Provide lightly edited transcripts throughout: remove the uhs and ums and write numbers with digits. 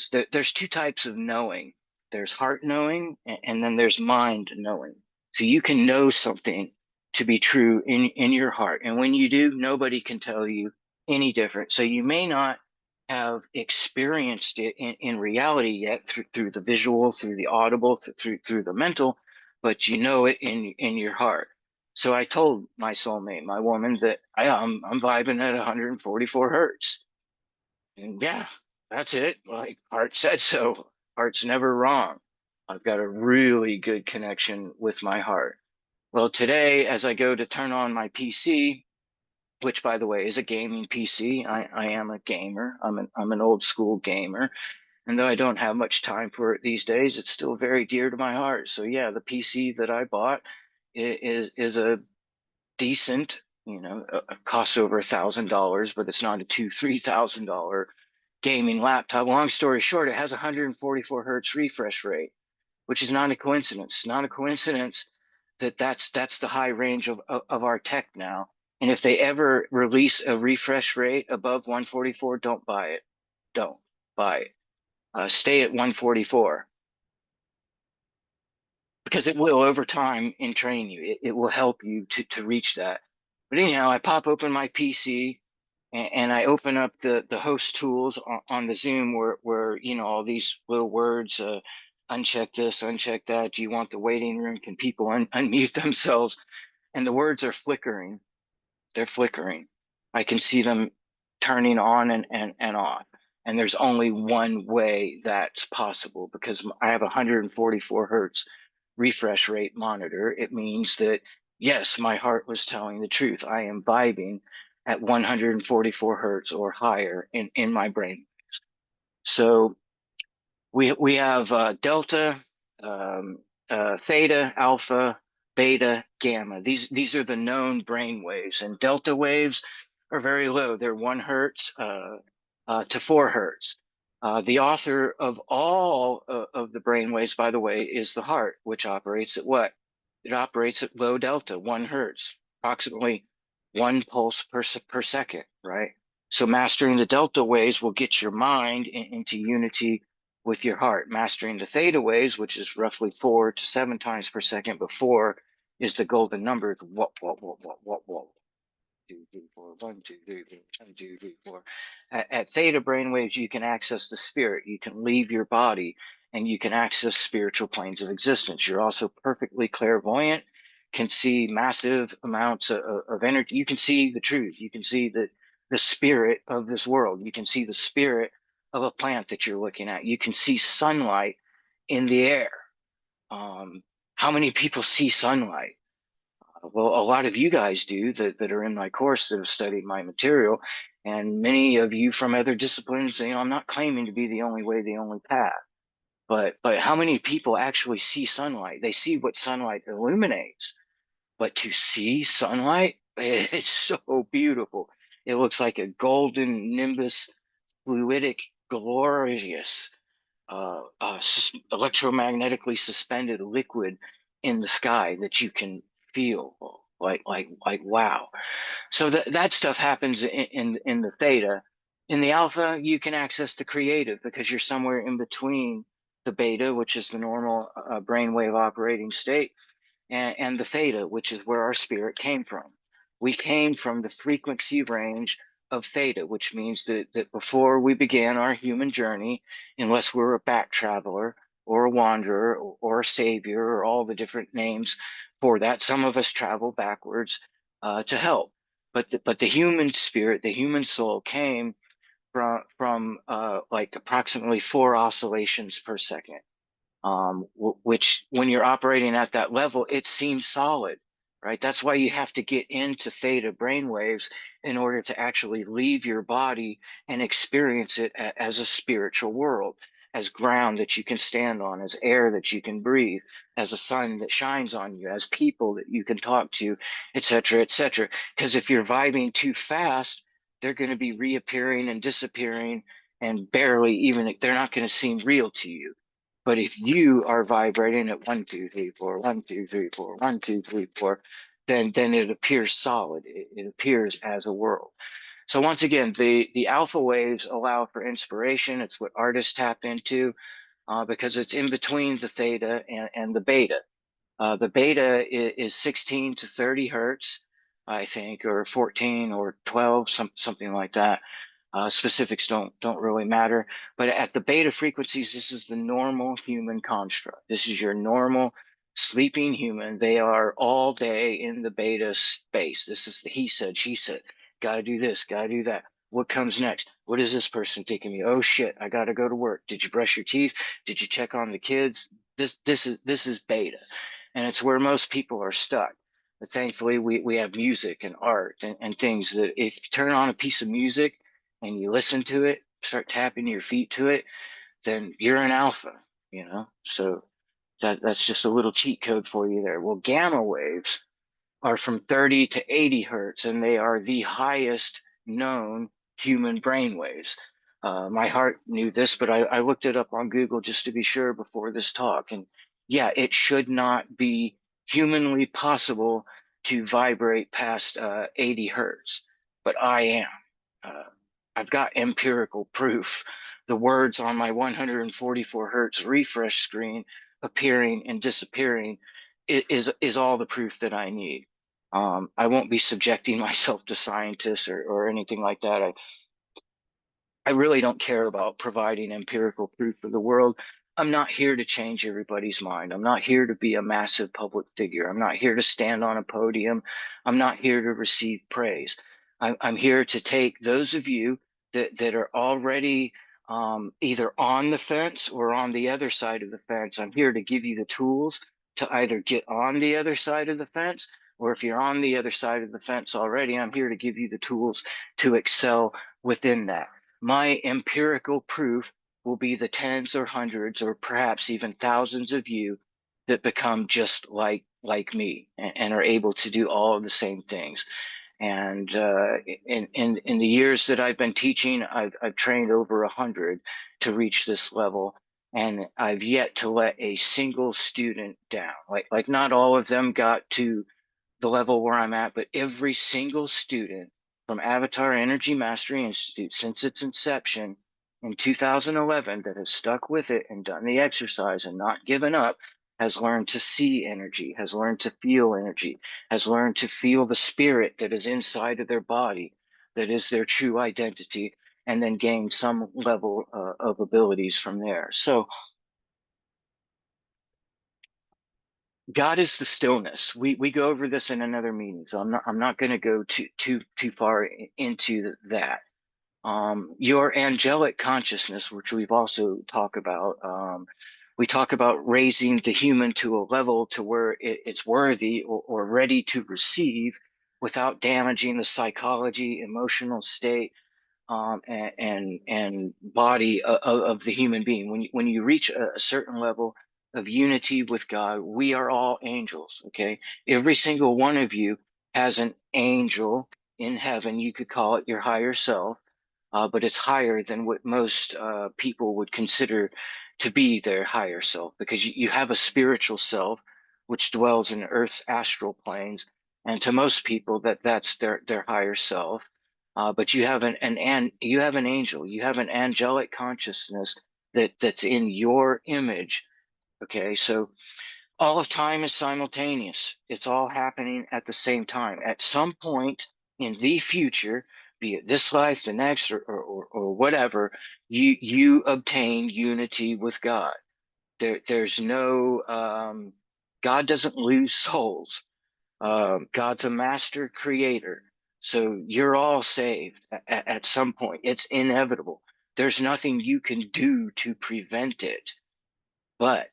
there's two types of knowing. There's heart knowing, and then there's mind knowing. So you can know something to be true in your heart. And when you do, nobody can tell you any different. So you may not have experienced it in reality yet through the visual, through the audible, through the mental, but you know it in your heart. So I told my soulmate, my woman, that I'm vibing at 144 hertz. And yeah, that's it. Like Heart said so. Heart's never wrong. I've got a really good connection with my heart. Well, today, as I go to turn on my PC, which by the way is a gaming PC, I am a gamer. I'm an old school gamer. And though I don't have much time for it these days, it's still very dear to my heart. So yeah, the PC that I bought is a decent, it costs over $1,000, but it's not a $3,000 gaming laptop. Long story short, it has 144 hertz refresh rate, which is not a coincidence. Not a coincidence that that's the high range of our tech now. And if they ever release a refresh rate above 144, don't buy it. Don't buy it. Stay at 144 because it will over time entrain you. It will help you to reach that. But anyhow, I pop open my PC and I open up the host tools on the Zoom where all these little words, uncheck this, uncheck that. Do you want the waiting room? Can people unmute themselves? And the words are flickering. They're flickering. I can see them turning on and off. And there's only one way that's possible because I have 144 hertz refresh rate monitor. It means that, yes, my heart was telling the truth. I am vibing at 144 hertz or higher in my brain. So we have delta, theta, alpha, beta, gamma. These are the known brain waves, and delta waves are very low. They're 1 hertz to 4 hertz. The author of all of the brain waves, by the way, is the heart, which operates at what? It operates at low delta, 1 hertz, approximately 1 pulse per second, right? So mastering the delta waves will get your mind into unity with your heart. Mastering the theta waves, which is roughly 4 to 7 times per second before, is the golden number. What. 2, 3, 4, 1, 2, 3, 4, 1, 2, 3, 4. At theta brainwaves, you can access the spirit. You can leave your body and you can access spiritual planes of existence. You're also perfectly clairvoyant, can see massive amounts of energy. You can see the truth. You can see the spirit of this world. You can see the spirit of a plant that you're looking at. You can see sunlight in the air. How many people see sunlight? Well, a lot of you guys do that are in my course that have studied my material, and many of you from other disciplines. I'm not claiming to be the only way, the only path, but how many people actually see sunlight? They see what sunlight illuminates, but to see sunlight, it's so beautiful. It looks like a golden nimbus, fluidic, glorious, electromagnetically suspended liquid in the sky that you can feel like wow. So that stuff happens in the theta. In the alpha, you can access the creative because you're somewhere in between the beta, which is the normal brainwave operating state, and the theta, which is where our spirit came from. We came from the frequency range of theta, which means that before we began our human journey, unless we're a back traveler or a wanderer or a savior or all the different names for that, some of us travel backwards to help. But the human spirit, the human soul came from like approximately 4 oscillations per second, which when you're operating at that level, it seems solid, right? That's why you have to get into theta brainwaves in order to actually leave your body and experience it as a spiritual world, as ground that you can stand on, as air that you can breathe, as a sun that shines on you, as people that you can talk to, et cetera, et cetera. Because if you're vibing too fast, they're going to be reappearing and disappearing and barely even, they're not going to seem real to you. But if you are vibrating at 1, 2, 3, 4, 1, 2, 3, 4, 1, 2, 3, 4, then it appears solid. It appears as a world. So once again, the alpha waves allow for inspiration. It's what artists tap into because it's in between the theta and the beta. The beta is 16 to 30 hertz, I think, or 14 or 12, something like that. Specifics don't really matter. But at the beta frequencies, this is the normal human construct. This is your normal sleeping human. They are all day in the beta space. This is the he said, she said, gotta do this, gotta do that. What comes next? What is this person thinking me? Oh shit, I gotta go to work. Did you brush your teeth? Did you check on the kids? This is beta. And it's where most people are stuck. But thankfully we have music and art and things that if you turn on a piece of music and you listen to it, start tapping your feet to it, then you're an alpha, you know? So that's just a little cheat code for you there. Well, gamma waves are from 30 to 80 hertz, and they are the highest known human brain waves. My heart knew this, but I looked it up on Google just to be sure before this talk. And yeah, it should not be humanly possible to vibrate past 80 hertz, but I am. Uh, I've got empirical proof. The words on my 144 hertz refresh screen appearing and disappearing is all the proof that I need. I won't be subjecting myself to scientists or anything like that. I really don't care about providing empirical proof for the world. I'm not here to change everybody's mind. I'm not here to be a massive public figure. I'm not here to stand on a podium. I'm not here to receive praise. I'm here to take those of you that are already either on the fence or on the other side of the fence. I'm here to give you the tools to either get on the other side of the fence, or if you're on the other side of the fence already, I'm here to give you the tools to excel within that. My empirical proof will be the tens or hundreds or perhaps even thousands of you that become just like me and are able to do all of the same things. And in the years that I've been teaching, I've trained over 100 to reach this level, and I've yet to let a single student down. Like not all of them got to the level where I'm at, but every single student from Avatar Energy Mastery Institute since its inception in 2011 that has stuck with it and done the exercise and not given up has learned to see energy, has learned to feel energy, has learned to feel the spirit that is inside of their body, that is their true identity, and then gain some level of abilities from there. So God is the stillness. We go over this in another meeting, so I'm not going to go too far into that. Your angelic consciousness, which we've also talked about, we talk about raising the human to a level to where it's worthy or ready to receive without damaging the psychology, emotional state, and body of the human being. When you reach a certain level of unity with God, we are all angels. Okay, every single one of you has an angel in heaven. You could call it your higher self, but it's higher than what most people would consider to be their higher self, because you have a spiritual self which dwells in Earth's astral planes, and to most people that's their higher self. But you have you have an angel, you have an angelic consciousness that's in your image. Okay, so all of time is simultaneous. It's all happening at the same time. At some point in the future, be it this life, the next, or whatever, you obtain unity with God. There's no God doesn't lose souls. God's a master creator. So you're all saved at some point. It's inevitable. There's nothing you can do to prevent it. But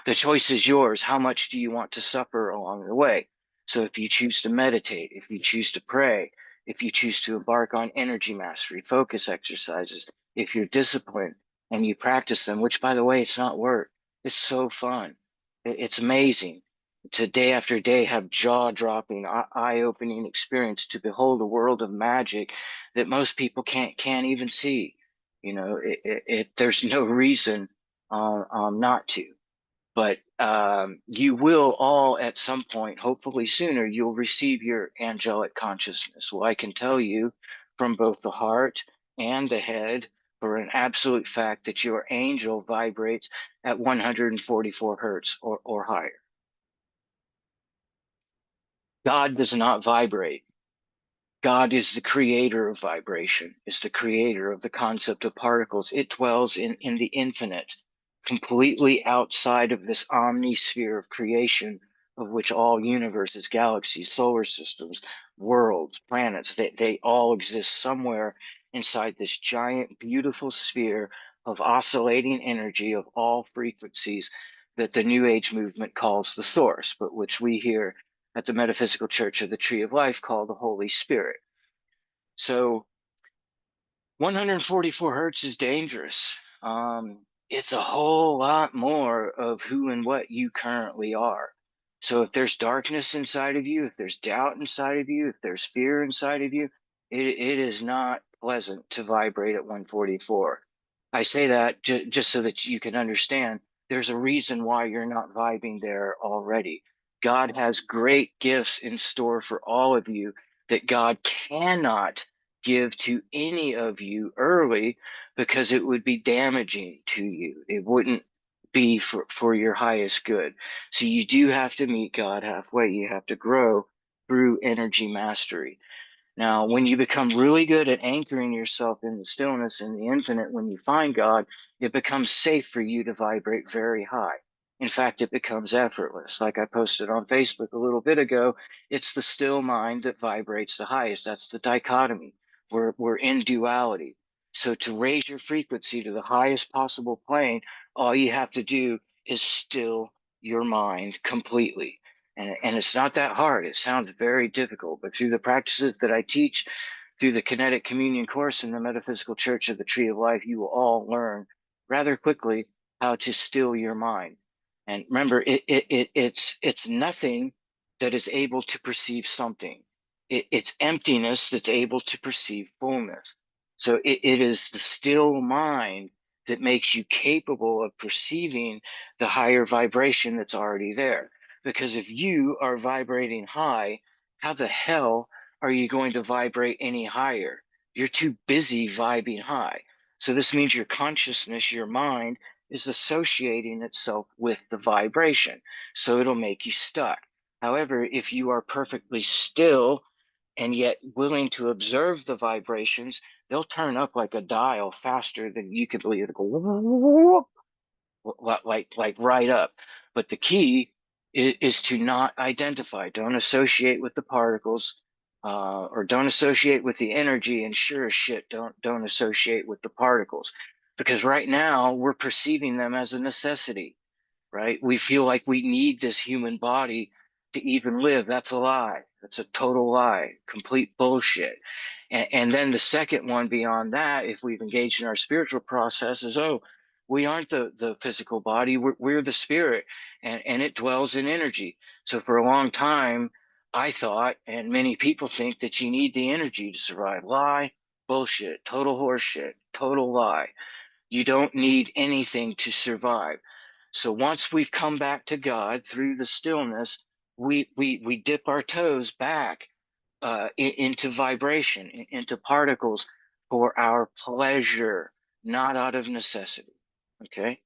the choice is yours. How much do you want to suffer along the way? So if you choose to meditate, if you choose to pray, if you choose to embark on energy mastery, focus exercises, if you're disciplined and you practice them, which by the way, it's not work. It's so fun. It's amazing to day after day have jaw-dropping, eye-opening experience to behold a world of magic that most people can't even see. You know, there's no reason not to. But you will all at some point, hopefully sooner, you'll receive your angelic consciousness. Well, I can tell you from both the heart and the head for an absolute fact that your angel vibrates at 144 hertz or higher. God does not vibrate. God is the creator of vibration, is the creator of the concept of particles. It dwells in the infinite, completely outside of this omnisphere of creation, of which all universes, galaxies, solar systems, worlds, planets, they all exist somewhere inside this giant, beautiful sphere of oscillating energy of all frequencies that the New Age movement calls the source, but which we here at the Metaphysical Church of the Tree of Life call the Holy Spirit. So 144 hertz is dangerous. It's a whole lot more of who and what you currently are. So if there's darkness inside of you, if there's doubt inside of you, if there's fear inside of you, it is not pleasant to vibrate at 144. I say that just so that you can understand there's a reason why you're not vibing there already. God has great gifts in store for all of you that God cannot give to any of you early because it would be damaging to you. It wouldn't be for your highest good. So you do have to meet God halfway. You have to grow through energy mastery. Now, when you become really good at anchoring yourself in the stillness and the infinite, when you find God, it becomes safe for you to vibrate very high. In fact, it becomes effortless. Like I posted on Facebook a little bit ago, it's the still mind that vibrates the highest. That's the dichotomy. We're in duality. So to raise your frequency to the highest possible plane, all you have to do is still your mind completely. And it's not that hard. It sounds very difficult, but through the practices that I teach, through the Kinetic Communion course in the Metaphysical Church of the Tree of Life, you will all learn rather quickly how to still your mind. And remember, it's nothing that is able to perceive something. It's emptiness that's able to perceive fullness. So it is the still mind that makes you capable of perceiving the higher vibration that's already there. Because if you are vibrating high, how the hell are you going to vibrate any higher? You're too busy vibing high. So this means your consciousness, your mind, is associating itself with the vibration. So it'll make you stuck. However, if you are perfectly still and yet willing to observe the vibrations, they'll turn up like a dial faster than you can believe. It'll go like right up. But the key is to not identify. Don't associate with the particles, or don't associate with the energy. And sure as shit, don't associate with the particles, because right now we're perceiving them as a necessity. Right? We feel like we need this human body to even live. That's a lie. That's a total lie, complete bullshit. And then the second one beyond that, if we've engaged in our spiritual process, is, oh, we aren't the physical body, we're the spirit, and it dwells in energy. So for a long time, I thought, and many people think, that you need the energy to survive. Lie, bullshit, total horseshit, total lie. You don't need anything to survive. So once we've come back to God through the stillness, we dip our toes back into vibration, into particles for our pleasure, not out of necessity. Okay.